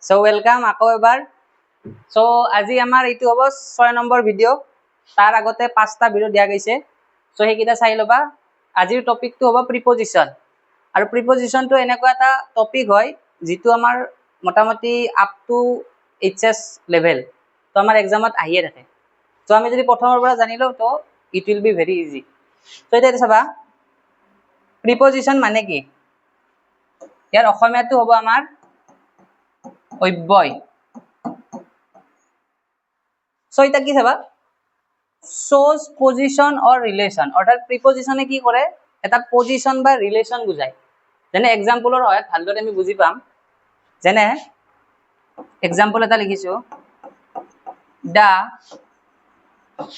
So welcome আকৌ এবাৰ। So আজি আমাৰ এইটো হ'ব 6 নম্বৰ ভিডিঅ'। তাৰ আগতে 5টা ভিডিঅ' দিয়া গৈছে, সো সেইকেইটা চাই ল'বা। আজিৰ টপিকটো হ'ব প্ৰিপজিশ্যন। আৰু প্ৰিপজিশ্যনটো এনেকুৱা এটা টপিক হয় যিটো আমাৰ মোটামুটি আপ টু এইচএছ লেভেল, তো আমাৰ এক্সামত আহিয়ে থাকে। তো আমি যদি প্ৰথমৰ পৰা জানি লওঁ তো it will be very easy. তো এতিয়া চাবা প্ৰিপজিশ্যন মানে কি, ইয়াৰ অসমীয়াটো হ'ব আমাৰ অব্যয়। সো এটা কি চাবা, shows position or relation, অৰ্থাৎ প্ৰিপজিশ্যনে কি কৰে, এটা পজিশন বা ৰিলেশন বুজায়। যেনে এক্সাম্পলৰ সহায়ত ভালদৰে আমি বুজি পাম। যেনে এক্সাম্পল এটা লিখিছো, the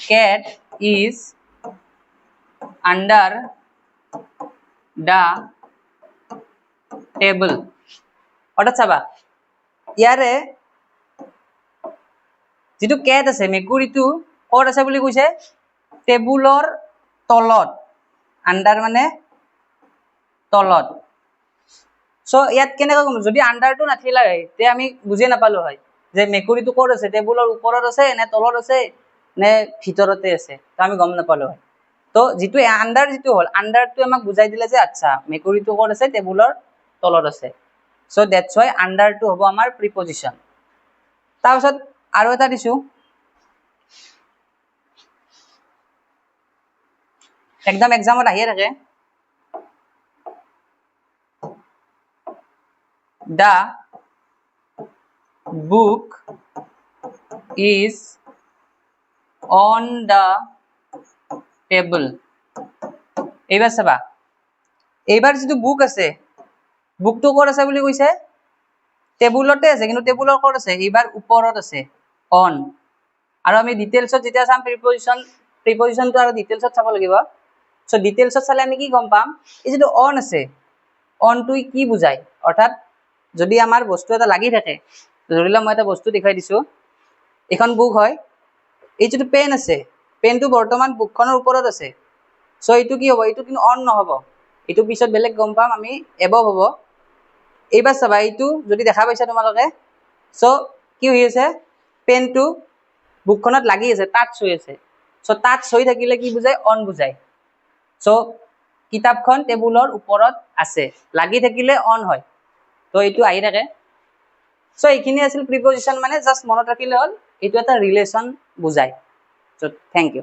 cat is under the table। অৰ্থাৎ চাবা ইয়াৰে যিটো কেট আছে, মেকুৰীটো ক'ত আছে বুলি কৈছে, টেবুলৰ তলত। আন্ডাৰ মানে তলত। সো ইয়াত কেনেকৈ কম, যদি আন্ডাৰটো নাছিলে তে আমি বুজি নাপালো হয় যে মেকুৰীটো ক'ত আছে, টেবুলৰ ওপৰত আছে নে তলত আছে নে ভিতৰতে আছে, তো আমি গম নাপালো হয়। তো যিটো আন্ডাৰ যিটো হ'ল, আন্ডাৰটো আমাক বুজাই দিলে যে আচ্ছা মেকুৰীটো ক'ত আছে, টেবুলৰ তলত আছে। সো দ্যাটছ ওয়াই আন্ডাৰটো হ'ব আমাৰ প্ৰিপজিশ্যন। তাৰপিছত আৰু এটা দিছো, একদম এক্সামত আহিয়ে থাকে, the book is on the table। এইবাৰ চাবা, এইবাৰ যিটো বুক আছে, বুকটো ক'ত আছে বুলি কৈছে, টেবুলতে আছে, কিন্তু টেবুলৰ ক'ত আছে, এইবাৰ ওপৰত আছে, অন। আৰু আমি ডিটেইলছত যেতিয়া চাম প্ৰিপজিশ্যনটো আৰু ডিটেইলছত চাব লাগিব। সো ডিটেইলছত চালে আমি কি গম পাম, এই যিটো অন আছে, অনটো কি বুজায়, অৰ্থাৎ যদি আমাৰ বস্তু এটা লাগি থাকে, ধৰি লওক মই এটা বস্তু দেখুৱাই দিছো, এখন বুক হয়, এই যিটো পেন আছে, পেনটো বৰ্তমান বুকখনৰ ওপৰত আছে। সো এইটো কি হ'ব, এইটো কিন্তু অন নহ'ব, এইটো পিছত বেলেগ গম পাম আমি, এবভ হ'ব। এইবাৰ চাবা, এইটো যদি দেখা পাইছা তোমালোকে, সো কি হৈ আছে, পেনটো বুকখনত লাগি আছে, টাচ হৈ আছে। সো টাচ হৈ থাকিলে কি বুজায়, অন বুজায়। সো কিতাপখন টেবুলৰ ওপৰত আছে, লাগি থাকিলে অন হয়, তো এইটো আহি থাকে। সো এইখিনি আছিল প্ৰিপজিশ্যন, মানে জাষ্ট মনত ৰাখিলে হ'ল, এইটো এটা ৰিলেশ্যন বুজায়। So thank U.